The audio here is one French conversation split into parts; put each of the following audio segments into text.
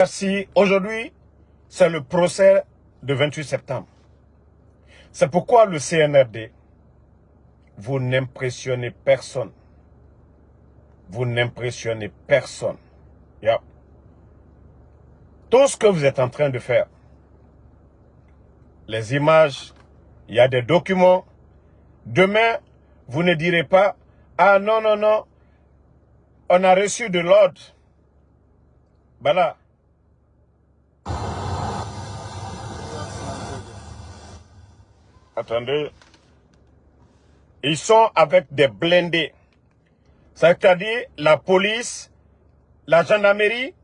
Merci. Aujourd'hui, c'est le procès de 28 septembre. C'est pourquoi le CNRD, vous n'impressionnez personne. Vous n'impressionnez personne. Yeah. Tout ce que vous êtes en train de faire, les images, il y a des documents. Demain, vous ne direz pas, ah non, non, non, on a reçu de l'ordre. Voilà. Attendez. Ils sont avec des blindés. C'est-à-dire la police, la gendarmerie.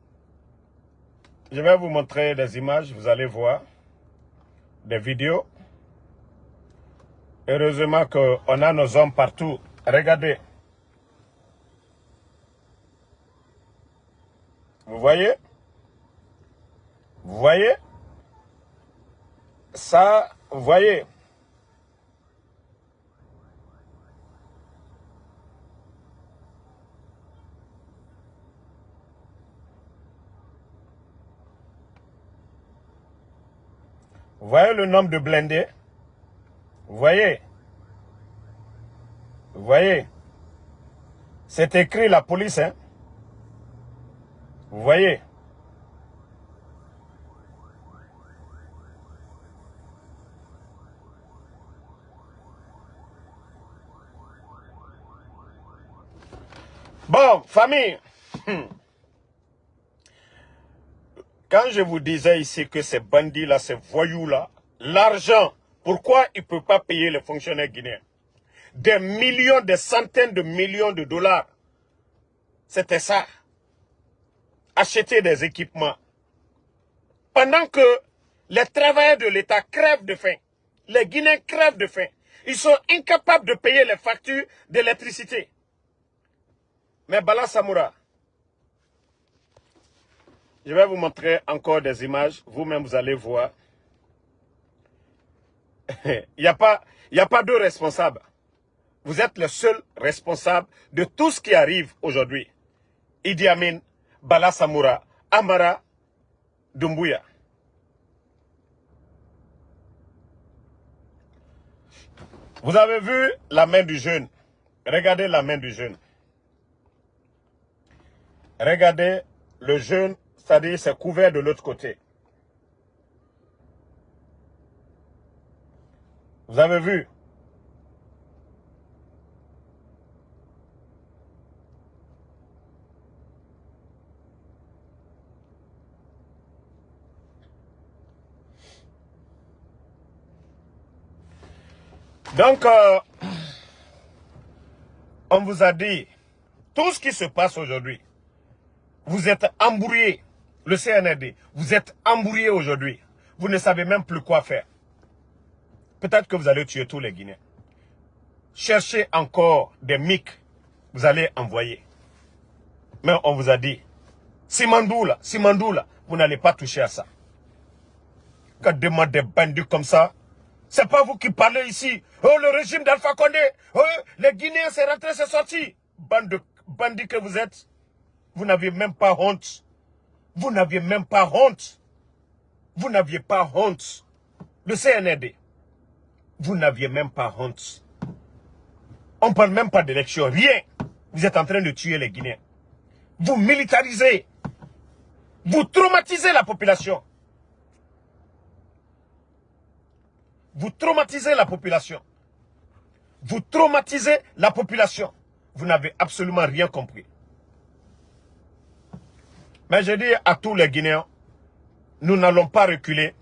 Je vais vous montrer des images, vous allez voir. Des vidéos. Heureusement qu'on a nos hommes partout. Regardez. Vous voyez? Vous voyez? Ça, vous voyez? Vous voyez le nombre de blindés? Vous voyez? Vous voyez? C'est écrit la police, hein? Vous voyez? Bon, famille. Quand je vous disais ici que ces bandits-là, ces voyous-là, l'argent, pourquoi ils ne peuvent pas payer les fonctionnaires guinéens? Des millions, des centaines de millions de dollars. C'était ça. Acheter des équipements. Pendant que les travailleurs de l'État crèvent de faim, les Guinéens crèvent de faim, ils sont incapables de payer les factures d'électricité. Mais Bala Samoura, je vais vous montrer encore des images. Vous-même, vous allez voir. Il n'y a pas deux responsables. Vous êtes le seul responsable de tout ce qui arrive aujourd'hui. Idi Amin, Bala Samoura, Amara, Doumbouya. Vous avez vu la main du jeune. Regardez la main du jeune. Regardez le jeune, c'est-à-dire c'est couvert de l'autre côté. Vous avez vu? Donc, on vous a dit, tout ce qui se passe aujourd'hui, vous êtes embrouillés, le CNRD, vous êtes embrouillés aujourd'hui. Vous ne savez même plus quoi faire. Peut-être que vous allez tuer tous les Guinéens. Cherchez encore des mics, vous allez envoyer. Mais on vous a dit, Simandou là, vous n'allez pas toucher à ça. Quand demande des bandits comme ça, c'est pas vous qui parlez ici. Oh, le régime d'Alpha Condé. Oh, les Guinéens, c'est rentré, c'est sorti. Bande de bandits que vous êtes. Vous n'aviez même pas honte. Vous n'aviez même pas honte. Vous n'aviez pas honte. Le CNRD. Vous n'aviez même pas honte. On ne parle même pas d'élection. Rien. Vous êtes en train de tuer les Guinéens. Vous militarisez. Vous traumatisez la population. Vous traumatisez la population. Vous traumatisez la population. Vous n'avez absolument rien compris. Mais je dis à tous les Guinéens, nous n'allons pas reculer.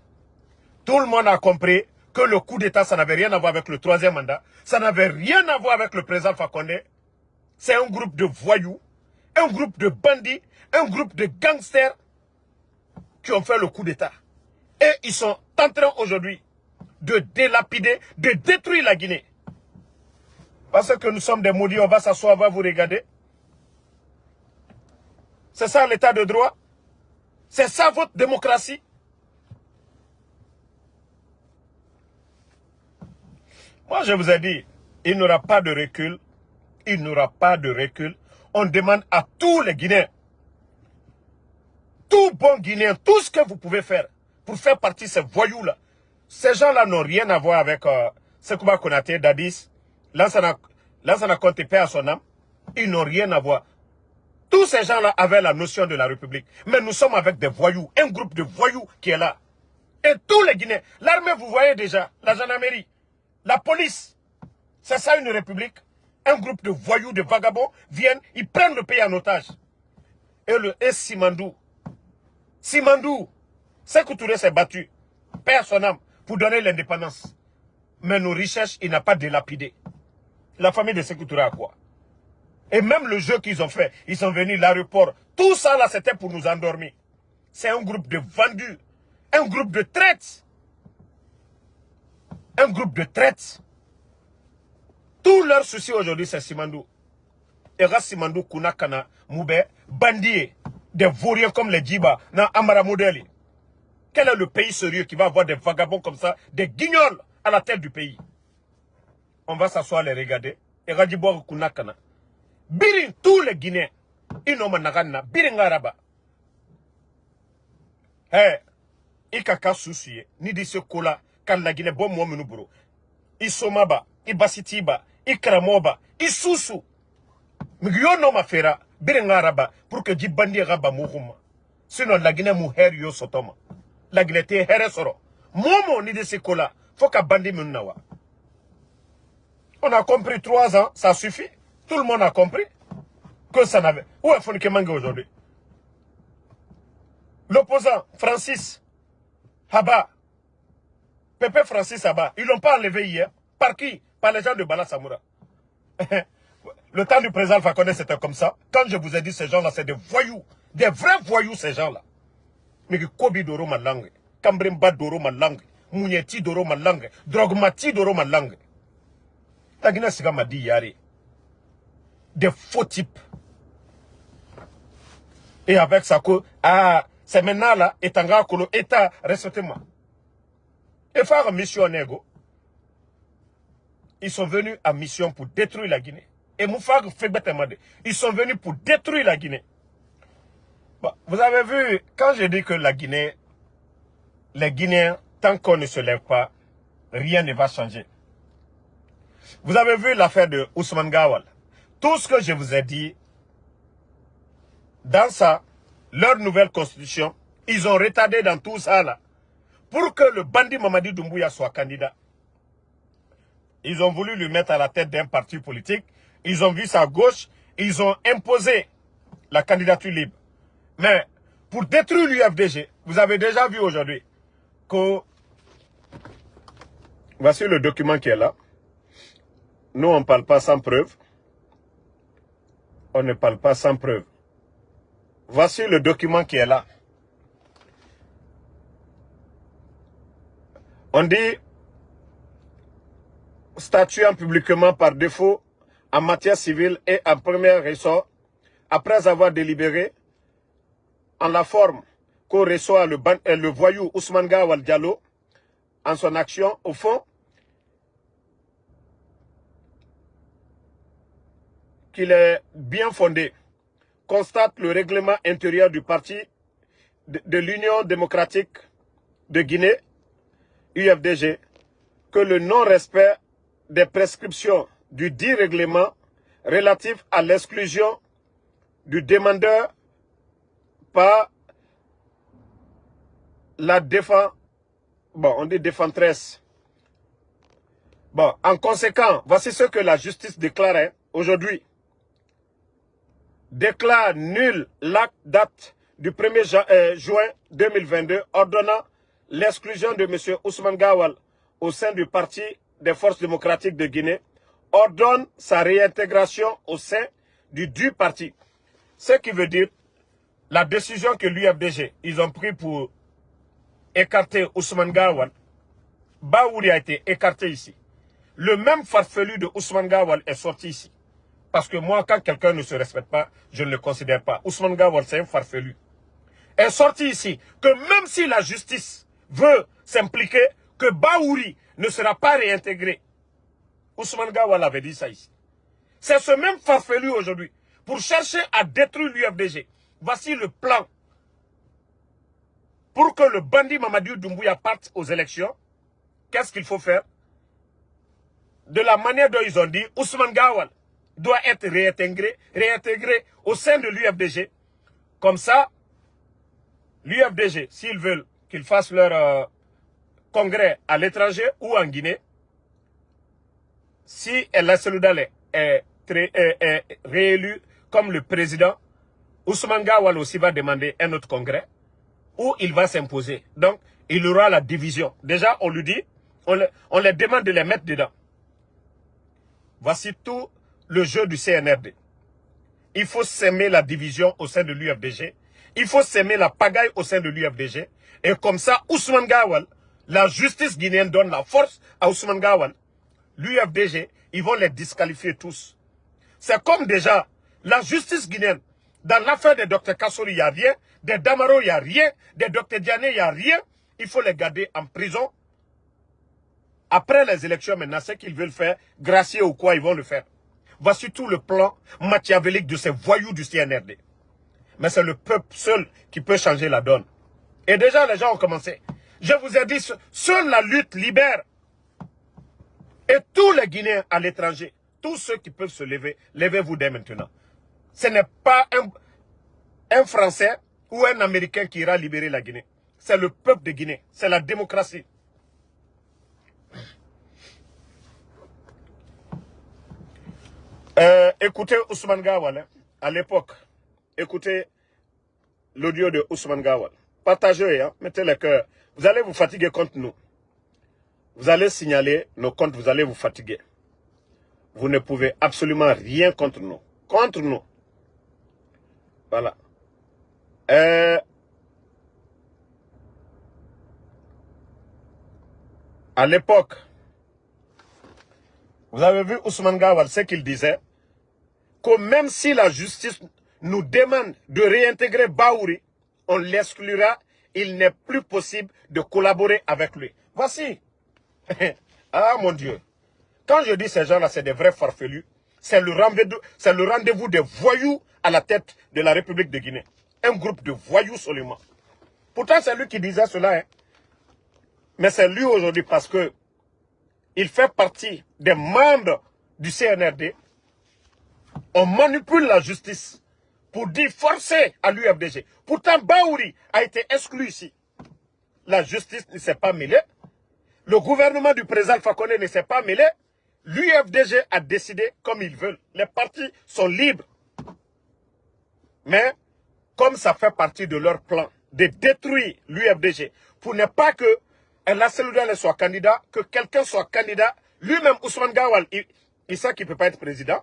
Tout le monde a compris que le coup d'État, ça n'avait rien à voir avec le troisième mandat. Ça n'avait rien à voir avec le président Fakonde. C'est un groupe de voyous, un groupe de bandits, un groupe de gangsters qui ont fait le coup d'État. Et ils sont en train aujourd'hui de délapider, de détruire la Guinée. Parce que nous sommes des maudits, on va s'asseoir, on va vous regarder. C'est ça l'état de droit? C'est ça votre démocratie? Moi, je vous ai dit, il n'y aura pas de recul. Il n'y aura pas de recul. On demande à tous les Guinéens Tout bon Guinéen, tout ce que vous pouvez faire pour faire partie de ces voyous-là, ces gens-là n'ont rien à voir avec Sekouba Konaté, Dadis, Lansana Conté, paix à son âme. Ils n'ont rien à voir. Tous ces gens-là avaient la notion de la République. Mais nous sommes avec des voyous, un groupe de voyous qui est là. Et tous les Guinéens, l'armée, vous voyez déjà, la gendarmerie, la police, c'est ça une République. Un groupe de voyous, de vagabonds viennent, ils prennent le pays en otage. Et Simandou, Sékou Touré s'est battu, perd son âme, pour donner l'indépendance. Mais nos richesses, il n'a pas délapidé. La famille de Sékou Touré a quoi? Et même le jeu qu'ils ont fait, ils sont venus à l'aéroport. Tout ça là, c'était pour nous endormir. C'est un groupe de vendus. Un groupe de traites. Un groupe de traites. Tout leur souci aujourd'hui, c'est Simandou. Et Simandou, Kunakana, Moubé, bandits, des vauriens comme les Djiba, dans Amara Modeli. Quel est le pays sérieux qui va avoir des vagabonds comme ça, des guignols à la tête du pays? On va s'asseoir les regarder. Et Radjibo Kunakana. Birin, tous les Guinéens, ils n'ont pas Birin Araba. Eh, Ikaka Souci, ni de ce cola, quand la Guinée, bon, moi, menubro. Isomaba, Ibasitiba, Ikramoba, Isusu. Migyo no ma fera, Birin Araba, pour que Djibandi Raba Mourouma. Sinon, la Guinée mouher yo sotoma. La Guinée te here soro. Momo ni de ce cola, faut qu'à bandi munawa. On a compris 3 ans, ça suffit. Tout le monde a compris que ça n'avait. Où est Fonike Mange aujourd'hui? L'opposant, Francis Haba, Pépé Francis Haba, ils ne l'ont pas enlevé hier. Par qui? Par les gens de Bala Samoura. Le temps du président Alpha Condé, c'était comme ça. Quand je vous ai dit ces gens-là, c'est des voyous. Des vrais voyous, ces gens-là. Mais que Kobi Doro ma langue, Kambrimba Doro ma langue, Mounieti Doro ma langue, Drogmati Doro ma langue. La Guinée, c'est comme m'a dit Yari. Des faux types. Et avec ça, c'est maintenant là, Etanga Kolo, État, respectez-moi. Et faire une mission négo. Ils sont venus à mission pour détruire la Guinée. Et Moufag Fegbetemade, ils sont venus pour détruire la Guinée. Bon, vous avez vu, quand je dis que la Guinée, les Guinéens, tant qu'on ne se lève pas, rien ne va changer. Vous avez vu l'affaire de Ousmane Gawal. Tout ce que je vous ai dit, dans ça, leur nouvelle constitution, ils ont retardé dans tout ça là, pour que le bandit Mamadi Doumbouya soit candidat. Ils ont voulu lui mettre à la tête d'un parti politique, ils ont vu sa gauche, ils ont imposé la candidature libre. Mais, pour détruire l'UFDG, vous avez déjà vu aujourd'hui que, voici le document qui est là. Nous, on ne parle pas sans preuve. On ne parle pas sans preuve. Voici le document qui est là. On dit statuant publiquement par défaut en matière civile et en premier ressort, après avoir délibéré en la forme qu'au ressort le voyou Ousmane Gawal Diallo en son action, au fond, qu'il est bien fondé, constate le règlement intérieur du parti de l'Union démocratique de Guinée, UFDG, que le non-respect des prescriptions du dit règlement relatif à l'exclusion du demandeur par la défense, bon, on dit défentresse. Bon, en conséquent, voici ce que la justice déclarait aujourd'hui. Déclare nul l'acte date du 1er juin 2022 ordonnant l'exclusion de M. Ousmane Gawal au sein du Parti des Forces démocratiques de Guinée, ordonne sa réintégration au sein du parti. Ce qui veut dire la décision que l'UFDG, ils ont pris pour écarter Ousmane Gawal, Baouri a été écarté ici. Le même farfelu de Ousmane Gawal est sorti ici. Parce que moi, quand quelqu'un ne se respecte pas, je ne le considère pas. Ousmane Gawal, c'est un farfelu. Est sorti ici que même si la justice veut s'impliquer, que Baouri ne sera pas réintégré. Ousmane Gawal avait dit ça ici. C'est ce même farfelu aujourd'hui, pour chercher à détruire l'UFDG. Voici le plan pour que le bandit Mamadou Doumbouya parte aux élections, qu'est-ce qu'il faut faire? De la manière dont ils ont dit, Ousmane Gawal doit être réintégré au sein de l'UFDG. Comme ça, l'UFDG, s'ils veulent qu'ils fassent leur congrès à l'étranger ou en Guinée, si El Seloudale est réélu comme le président, Ousmane Gawal aussi va demander un autre congrès où il va s'imposer. Donc, il y aura la division. Déjà, on lui dit, on les demande de les mettre dedans. Voici tout le jeu du CNRD. Il faut s'aimer la division au sein de l'UFDG. Il faut s'aimer la pagaille au sein de l'UFDG. Et comme ça, Ousmane Gawal, la justice guinéenne donne la force à Ousmane Gawal. L'UFDG, ils vont les disqualifier tous. C'est comme déjà la justice guinéenne. Dans l'affaire des Dr Kassouri, il n'y a rien. Des Damaro, il n'y a rien. Des Dr Diané, il n'y a rien. Il faut les garder en prison. Après les élections, maintenant, ce qu'ils veulent faire, gracier ou quoi, ils vont le faire. Voici tout le plan machiavélique de ces voyous du CNRD. Mais c'est le peuple seul qui peut changer la donne. Et déjà, les gens ont commencé. Je vous ai dit, seule la lutte libère. Et tous les Guinéens à l'étranger, tous ceux qui peuvent se lever, levez-vous dès maintenant. Ce n'est pas un Français ou un Américain qui ira libérer la Guinée. C'est le peuple de Guinée. C'est la démocratie. Écoutez Ousmane Gawal, hein, à l'époque. Écoutez l'audio de Ousmane Gawal. Partagez, hein, mettez le cœur. Vous allez vous fatiguer contre nous. Vous allez signaler nos comptes, vous allez vous fatiguer. Vous ne pouvez absolument rien contre nous. Contre nous. Voilà. À l'époque, vous avez vu Ousmane Gawal, ce qu'il disait, que même si la justice nous demande de réintégrer Baouri, on l'exclura, il n'est plus possible de collaborer avec lui. Voici. Ah mon Dieu. Quand je dis ces gens-là, c'est des vrais farfelus. C'est le rendez-vous des voyous à la tête de la République de Guinée. Un groupe de voyous seulement. Pourtant, c'est lui qui disait cela. Hein. Mais c'est lui aujourd'hui parce que il fait partie des membres du CNRD. On manipule la justice pour dire forcer à l'UFDG. Pourtant, Baouri a été exclu ici. La justice ne s'est pas mêlée. Le gouvernement du président Alpha Condé ne s'est pas mêlé. L'UFDG a décidé comme ils veulent. Les partis sont libres. Mais, comme ça fait partie de leur plan de détruire l'UFDG, pour ne pas que El Seloudale soit candidat, que quelqu'un soit candidat, lui-même Ousmane Gawal, il sait qu'il ne peut pas être président.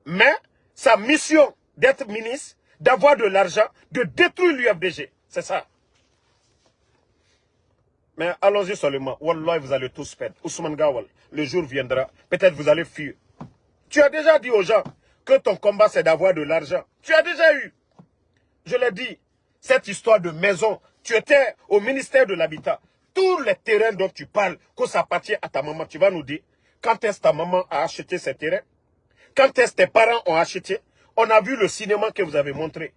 Mais sa mission d'être ministre, d'avoir de l'argent, de détruire l'UFDG, c'est ça. Mais allons-y seulement. Wallah, vous allez tous perdre. Ousmane Gawal, le jour viendra. Peut-être vous allez fuir. Tu as déjà dit aux gens que ton combat, c'est d'avoir de l'argent. Tu as déjà eu. Je l'ai dit. Cette histoire de maison. Tu étais au ministère de l'Habitat. Tous les terrains dont tu parles, que ça appartient à ta maman, tu vas nous dire. Quand est-ce ta maman a acheté ces terrains? Quand est-ce tes parents ont acheté? On a vu le cinéma que vous avez montré.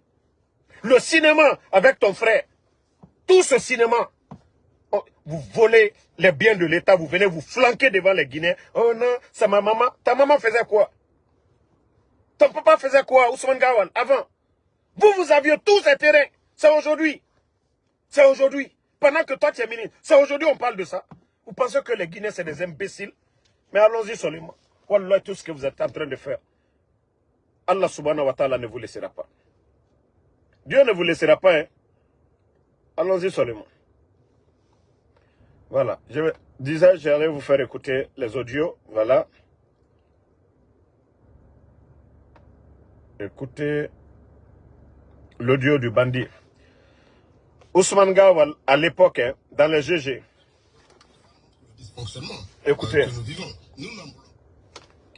Le cinéma avec ton frère. Tout ce cinéma. Vous volez les biens de l'État, vous venez vous flanquer devant les Guinéens. Oh non, c'est ma maman. Ta maman faisait quoi? Ton papa faisait quoi, Ousmane Gawal, avant? Vous aviez tous ces terrains. C'est aujourd'hui. C'est aujourd'hui. Pendant que toi tu es ministre. C'est aujourd'hui on parle de ça. Vous pensez que les Guinéens c'est des imbéciles? Mais allons-y seulement. Wallah, tout ce que vous êtes en train de faire. Allah subhanahu wa ta'ala ne vous laissera pas. Dieu ne vous laissera pas. Hein? Allons-y seulement. Voilà. Je disais, j'allais vous faire écouter les audios. Voilà. Écoutez l'audio du bandit. Ousmane Gawal, à l'époque, hein, dans les GG. Écoutez. Que nous vivons. Nous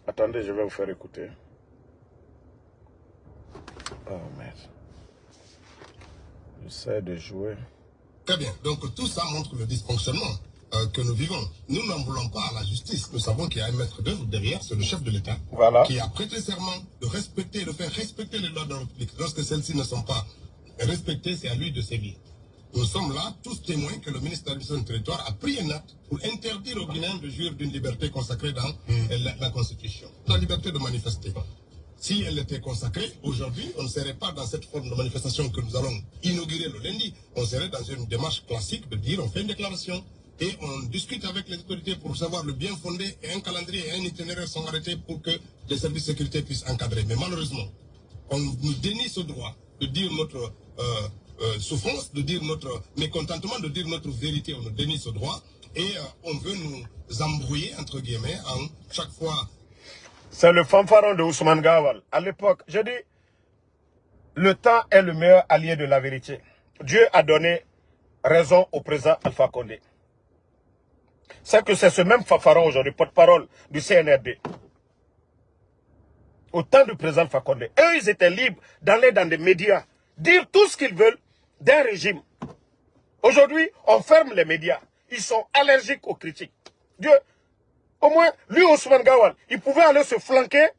attendez, je vais vous faire écouter. Oh merde. J'essaie de jouer. Très bien. Donc tout ça montre le dysfonctionnement que nous vivons. Nous n'en voulons pas à la justice. Nous savons qu'il y a un maître d'œuvre derrière, c'est le chef de l'État, voilà, qui a prêté serment de respecter, de faire respecter les lois de la République. Lorsque celles-ci ne sont pas respectées, c'est à lui de sévir. Nous sommes là, tous témoins que le ministre de l'administration du territoire a pris un acte pour interdire aux Guinéens de jouir d'une liberté consacrée dans la Constitution. La liberté de manifester. Si elle était consacrée, aujourd'hui, on ne serait pas dans cette forme de manifestation que nous allons inaugurer le lundi. On serait dans une démarche classique de dire, on fait une déclaration et on discute avec les autorités pour savoir le bien fondé et un calendrier et un itinéraire sont arrêtés pour que les services de sécurité puissent encadrer. Mais malheureusement, on nous dénie ce droit de dire notre souffrance, de dire notre mécontentement, de dire notre vérité. On nous dénie ce droit et on veut nous embrouiller, entre guillemets, en chaque fois. C'est le fanfaron de Ousmane Gawal. À l'époque, je dis, le temps est le meilleur allié de la vérité. Dieu a donné raison au président Alpha Condé. C'est que c'est ce même fanfaron aujourd'hui, porte-parole du CNRD. Au temps du président Alpha Condé. Eux, ils étaient libres d'aller dans des médias, dire tout ce qu'ils veulent d'un régime. Aujourd'hui, on ferme les médias. Ils sont allergiques aux critiques. Dieu, au moins, lui, Ousmane Gawal, il pouvait aller se flanquer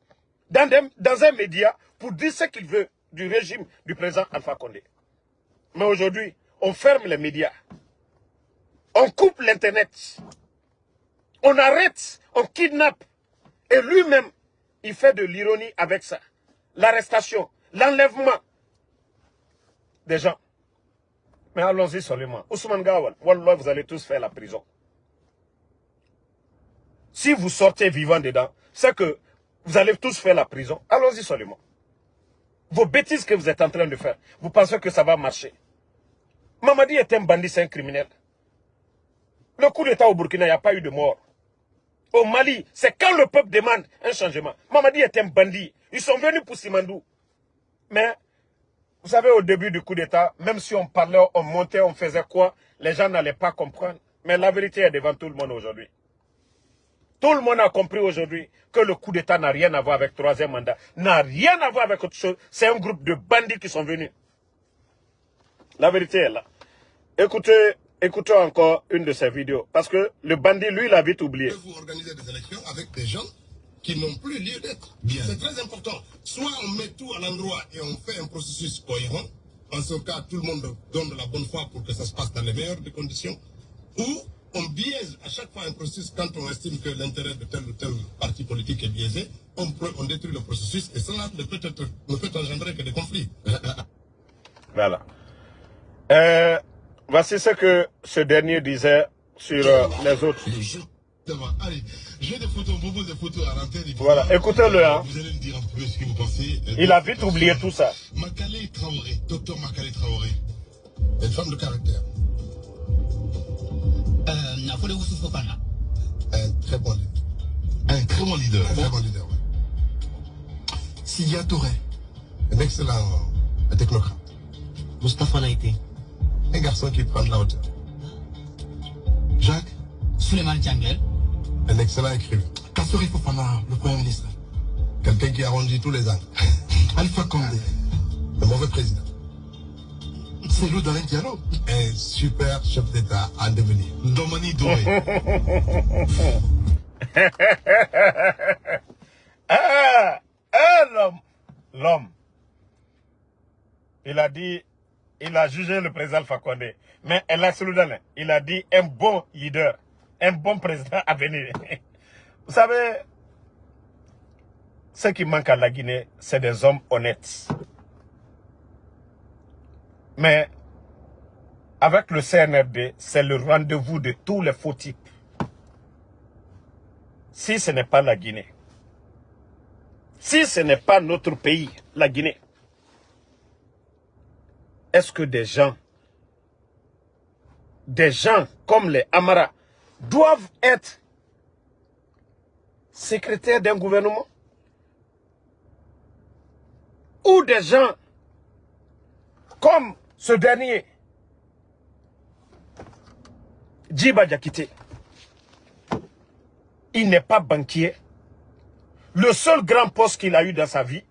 dans un média pour dire ce qu'il veut du régime du président Alpha Condé. Mais aujourd'hui, on ferme les médias. On coupe l'Internet. On arrête, on kidnappe. Et lui-même, il fait de l'ironie avec ça. L'arrestation, l'enlèvement des gens. Mais allons-y seulement. Ousmane Gawal, wallah, vous allez tous faire la prison. Si vous sortez vivant dedans, c'est que vous allez tous faire la prison. Allons-y seulement. Vos bêtises que vous êtes en train de faire, vous pensez que ça va marcher. Mamadi est un bandit, c'est un criminel. Le coup d'État au Burkina, il n'y a pas eu de mort. Au Mali, c'est quand le peuple demande un changement. Mamadi est un bandit. Ils sont venus pour Simandou. Mais, vous savez, au début du coup d'État, même si on parlait, on montait, on faisait quoi, les gens n'allaient pas comprendre. Mais la vérité est devant tout le monde aujourd'hui. Tout le monde a compris aujourd'hui que le coup d'État n'a rien à voir avec le troisième mandat. N'a rien à voir avec autre chose. C'est un groupe de bandits qui sont venus. La vérité est là. Écoutez encore une de ces vidéos. Parce que le bandit, lui, il a vite oublié. Vous organisez des élections avec des gens qui n'ont plus lieu d'être. C'est très important. Soit on met tout à l'endroit et on fait un processus cohérent. En ce cas, tout le monde donne de la bonne foi pour que ça se passe dans les meilleures des conditions. Ou on biaise à chaque fois un processus quand on estime que l'intérêt de tel ou tel parti politique est biaisé. On détruit le processus et cela ne peut engendrer que des conflits. Voilà. Voici ce que ce dernier disait sur les autres. Allez, j'ai des photos, on propose des photos à l'antenne. Voilà, écoutez-le. Hein. Vous allez me dire un peu ce que vous pensez. Il a vite oublié tout ça. Makale Traoré, docteur Makale Traoré, une femme de caractère. Un très bon leader. Un très bon leader. Un très bon leader, oui. Sidia Touré, un excellent technocrate. Moustapha Naïté. Un garçon qui prend de la hauteur. Jacques Souleymane Djangel. Un excellent écrivain. Kassori Fofana, le Premier ministre. Quelqu'un qui arrondit tous les angles. Alpha Condé. Un mauvais président. C'est Lou Dalin Diallo. Un super chef d'État en devenir. Domani Doré. L'homme. Il a dit, il a jugé le président Alpha Condé. Mais il a dit un bon leader, un bon président à venir. Vous savez, ce qui manque à la Guinée, c'est des hommes honnêtes. Mais avec le CNRD, c'est le rendez-vous de tous les faux types. Si ce n'est pas la Guinée, si ce n'est pas notre pays, la Guinée, est-ce que des gens comme les Amara doivent être secrétaires d'un gouvernement? Ou des gens comme ce dernier, Djiba Diakité? Il n'est pas banquier. Le seul grand poste qu'il a eu dans sa vie,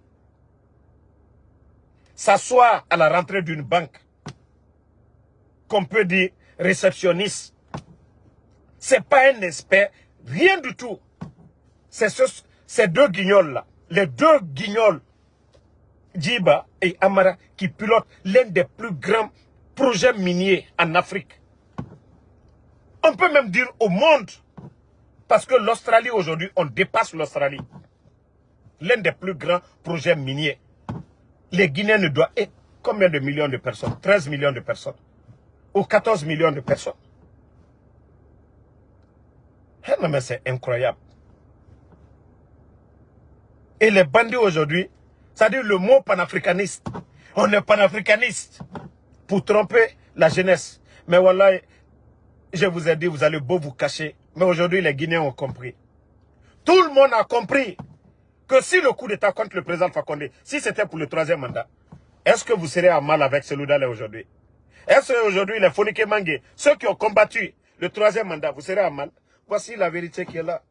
s'asseoir à la rentrée d'une banque, qu'on peut dire réceptionniste. C'est pas un expert, rien du tout. C'est ces deux guignols-là, les deux guignols, Djiba et Amara, qui pilotent l'un des plus grands projet minier en Afrique. On peut même dire au monde. Parce que l'Australie aujourd'hui, on dépasse l'Australie. L'un des plus grands projets miniers. Les Guinéens ne doivent... Et combien de millions de personnes? 13 millions de personnes. Ou 14 millions de personnes. Non mais c'est incroyable. Et les bandits aujourd'hui, c'est-à-dire le mot panafricaniste. On est panafricaniste pour tromper la jeunesse. Mais voilà, je vous ai dit, vous allez beau vous cacher. Mais aujourd'hui, les Guinéens ont compris. Tout le monde a compris que si le coup d'État contre le président Fakonde, si c'était pour le 3e mandat, est-ce que vous serez en mal avec celui-là aujourd'hui? Est-ce qu'aujourd'hui, les Fonike Mangue, ceux qui ont combattu le 3e mandat, vous serez en mal? Voici la vérité qui est là.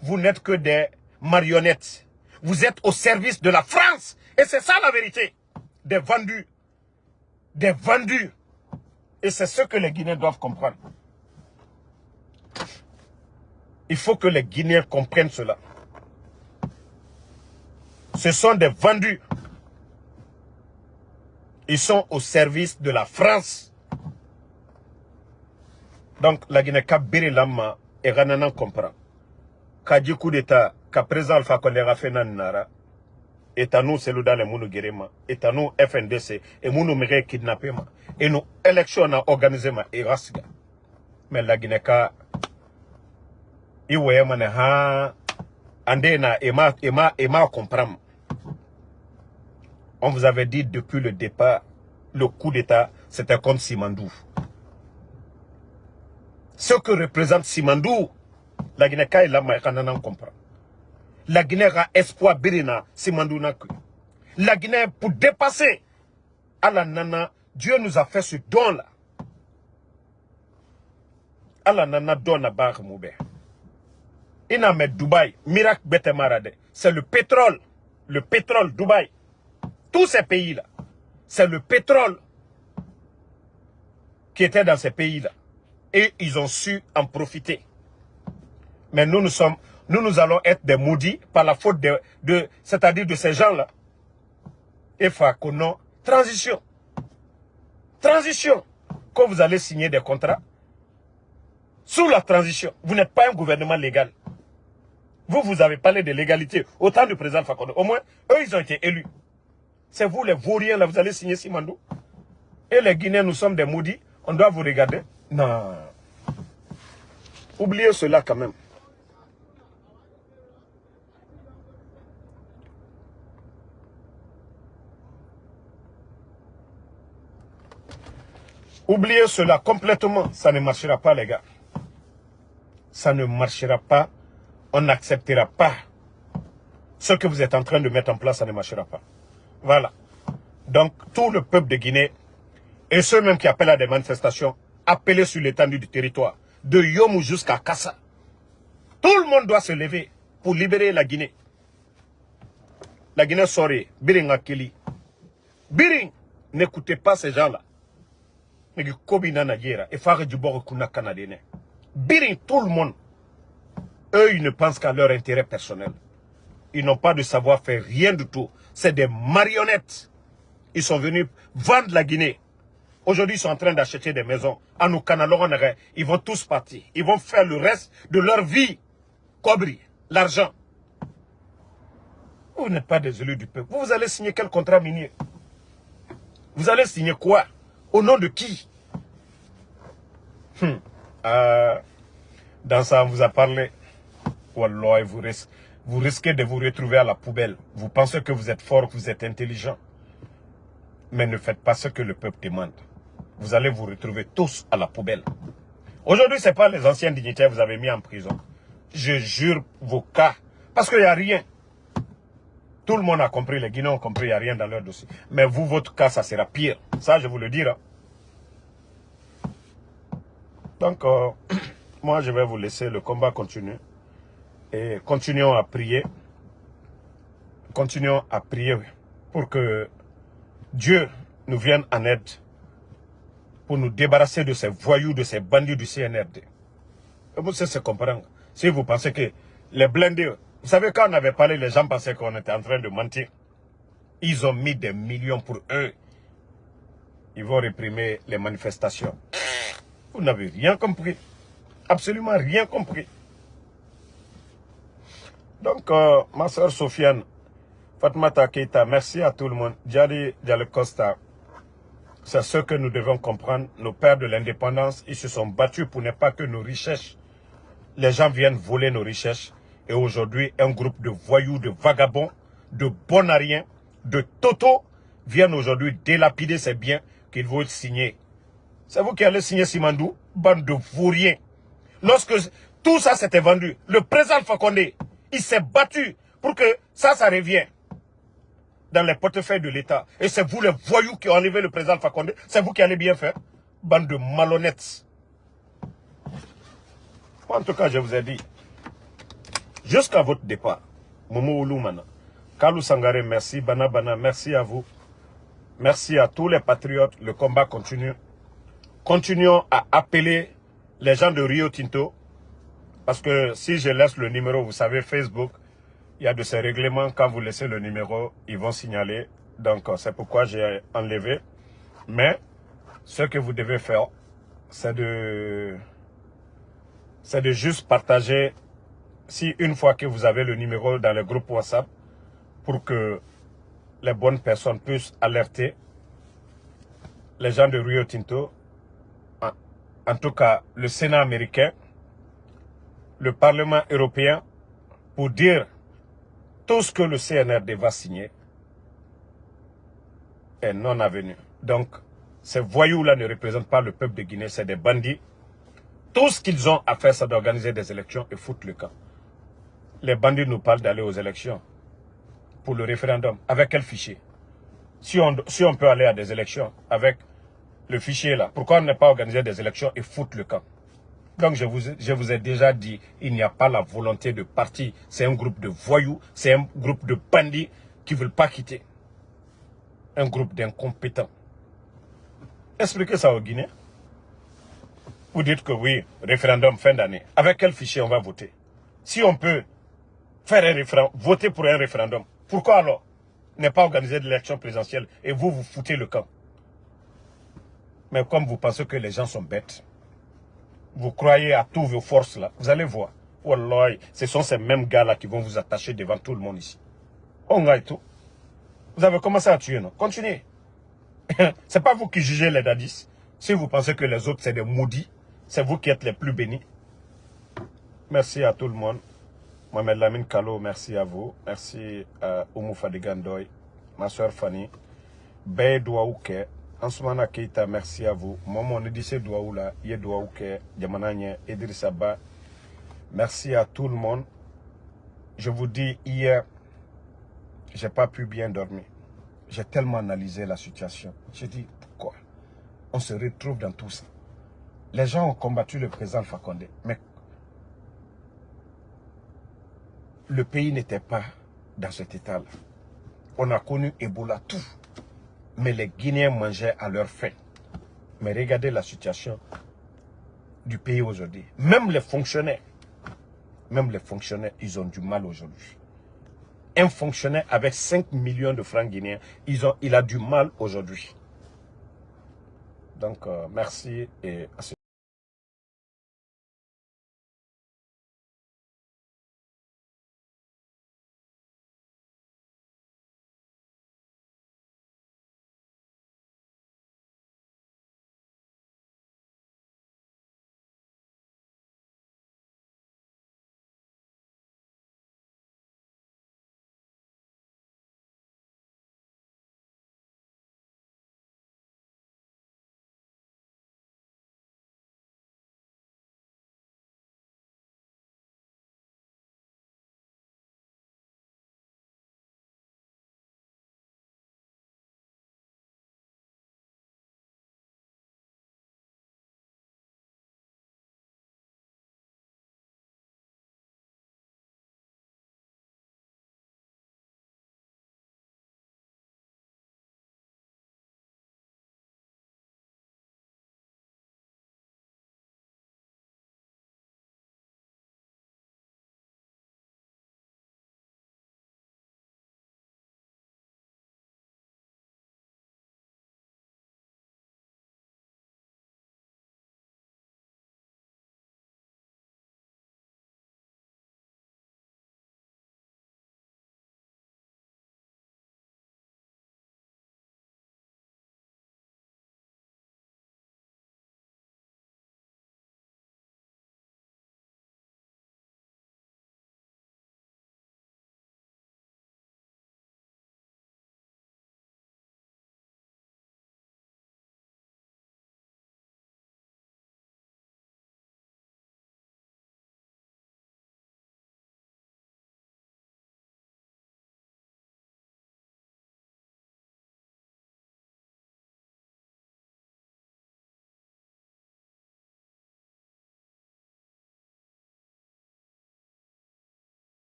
Vous n'êtes que des marionnettes. Vous êtes au service de la France. Et c'est ça la vérité. Des vendus. Des vendus. Et c'est ce que les Guinéens doivent comprendre. Il faut que les Guinéens comprennent cela. Ce sont des vendus. Ils sont au service de la France. Donc, la Guinée, Kabiri Lama et Rananan comprend. Kadi coup d'État, ka président Alpha Condé a fait Nara, et à nous, c'est le dans les Mounou Guérima, et à nous, FNDC, et Mounou Mire kidnappé, et nous, élection, on a organisé, et Rasga. Mais la Guinée, Iwe mane ha andena ema comprendre. On vous avait dit depuis le départ, le coup d'État, c'était contre Simandou. Ce que représente Simandou, la Guinée ka la maïkananan comprend. La Guinée a espoir birina Simandou n'a que. La Guinée pour dépasser à la nana, Dieu nous a fait ce don là. À la nana don à bar moube. Inamed Dubaï, miracle Betemarade, c'est le pétrole Dubaï. Tous ces pays-là, c'est le pétrole qui était dans ces pays-là. Et ils ont su en profiter. Mais nous allons être des maudits par la faute c'est-à-dire de ces gens-là. Et Fakono, transition. Transition. Quand vous allez signer des contrats, sous la transition, vous n'êtes pas un gouvernement légal. Vous avez parlé de légalité au temps du président Fakonde. Au moins, eux, ils ont été élus. C'est vous, les vauriens, là, vous allez signer Simandou. Et les Guinéens, nous sommes des maudits. On doit vous regarder. Non. Oubliez cela quand même. Oubliez cela complètement. Ça ne marchera pas, les gars. Ça ne marchera pas. On n'acceptera pas. Ce que vous êtes en train de mettre en place, ça ne marchera pas. Voilà. Donc, tout le peuple de Guinée, et ceux même qui appellent à des manifestations, appelez sur l'étendue du territoire, de Yomou jusqu'à Kassa. Tout le monde doit se lever pour libérer la Guinée. La Guinée sorry, Biring Akili. Biring, n'écoutez pas ces gens-là. Biring, tout le monde. Eux, ils ne pensent qu'à leur intérêt personnel. Ils n'ont pas de savoir-faire, rien du tout. C'est des marionnettes. Ils sont venus vendre la Guinée. Aujourd'hui, ils sont en train d'acheter des maisons. À nous, ils vont tous partir. Ils vont faire le reste de leur vie. Cobri, l'argent. Vous n'êtes pas des élus du peuple. Vous allez signer quel contrat minier? Vous allez signer quoi? Au nom de qui? Dans ça, on vous a parlé. Wallah, vous risquez de vous retrouver à la poubelle. Vous pensez que vous êtes fort, que vous êtes intelligent. Mais ne faites pas ce que le peuple demande. Vous allez vous retrouver tous à la poubelle. Aujourd'hui, ce n'est pas les anciens dignitaires que vous avez mis en prison. Je jure vos cas. Parce qu'il n'y a rien. Tout le monde a compris, les Guinéens ont compris, il n'y a rien dans leur dossier. Mais vous, votre cas, ça sera pire. Ça, je vous le dirai. Donc, moi, je vais vous laisser. Le combat continue. Et continuons à prier. Continuons à prier pour que Dieu nous vienne en aide. Pour nous débarrasser de ces voyous, de ces bandits du CNRD. Et vous savez comprendre. Si vous pensez que les blindés... Vous savez, quand on avait parlé, les gens pensaient qu'on était en train de mentir. Ils ont mis des millions pour eux. ils vont réprimer les manifestations. Vous n'avez rien compris. Absolument rien compris. Donc, ma soeur Sofiane, Fatmata Keita, merci à tout le monde. Djali Djali Costa, c'est ce que nous devons comprendre. Nos pères de l'indépendance, ils se sont battus pour ne pas que nos richesses, les gens viennent voler nos richesses. Et aujourd'hui, un groupe de voyous, de vagabonds, de bonariens, de totaux, viennent aujourd'hui délapider ces biens qu'ils veulent signer. C'est vous qui allez signer Simandou, bande de vauriens. Lorsque tout ça s'était vendu, le président Alpha Condé, il s'est battu pour que ça revienne dans les portefeuilles de l'État. Et c'est vous les voyous qui ont enlevé le président Alpha Condé. C'est vous qui allez bien faire. Bande de malhonnêtes. En tout cas, je vous ai dit, jusqu'à votre départ, Momo Ouloumana, Kalou Sangare, merci, Bana Bana, merci à vous. Merci à tous les patriotes, le combat continue. Continuons à appeler les gens de Rio Tinto, parce que si je laisse le numéro, vous savez, Facebook, il y a de ces règlements, quand vous laissez le numéro, ils vont signaler. Donc, c'est pourquoi j'ai enlevé. Mais, ce que vous devez faire, c'est de juste partager, si une fois que vous avez le numéro dans le groupe WhatsApp, pour que les bonnes personnes puissent alerter les gens de Rio Tinto, en tout cas le Sénat américain, le Parlement européen, pour dire tout ce que le CNRD va signer est non avenu. Donc, ces voyous-là ne représentent pas le peuple de Guinée, c'est des bandits. Tout ce qu'ils ont à faire, c'est d'organiser des élections et foutre le camp. Les bandits nous parlent d'aller aux élections pour le référendum. Avec quel fichier? Si on peut aller à des élections avec le fichier là, pourquoi on n'est pas organisé des élections et foutre le camp? Donc je vous ai déjà dit, il n'y a pas la volonté de parti. C'est un groupe de voyous, c'est un groupe de bandits qui ne veulent pas quitter. Un groupe d'incompétents. Expliquez ça aux Guinéens. Vous dites que oui, référendum fin d'année. Avec quel fichier on va voter? Si on peut faire un référendum, voter pour un référendum, pourquoi alors ne pas organiser d'élection présidentielle et vous foutez le camp? Mais comme vous pensez que les gens sont bêtes, vous croyez à tous vos forces là, vous allez voir. Wallah, ce sont ces mêmes gars-là qui vont vous attacher devant tout le monde ici. On gagne tout. Vous avez commencé à tuer, non? Continuez. C'est pas vous qui jugez les dadis. Si vous pensez que les autres c'est des maudits, c'est vous qui êtes les plus bénis. Merci à tout le monde. Mohamed Lamine Kalo, merci à vous. Merci à Oumou Fadigandoy, ma soeur Fanny. Bey Douaouke, Ansoumana Keita, merci à vous. Momo Nedisse Douaoula, Ye Douaouke, Diamananye, Idrissa Ba. Merci à tout le monde. Je vous dis, hier, j'ai pas pu bien dormir. J'ai tellement analysé la situation. J'ai dit, pourquoi on se retrouve dans tout ça? Les gens ont combattu le président Alpha Condé, mais le pays n'était pas dans cet état-là. On a connu Ebola, tout. Mais les Guinéens mangeaient à leur faim. Mais regardez la situation du pays aujourd'hui. Même les fonctionnaires, ils ont du mal aujourd'hui. Un fonctionnaire avec 5 millions de francs guinéens, il a du mal aujourd'hui. Donc, merci et à ce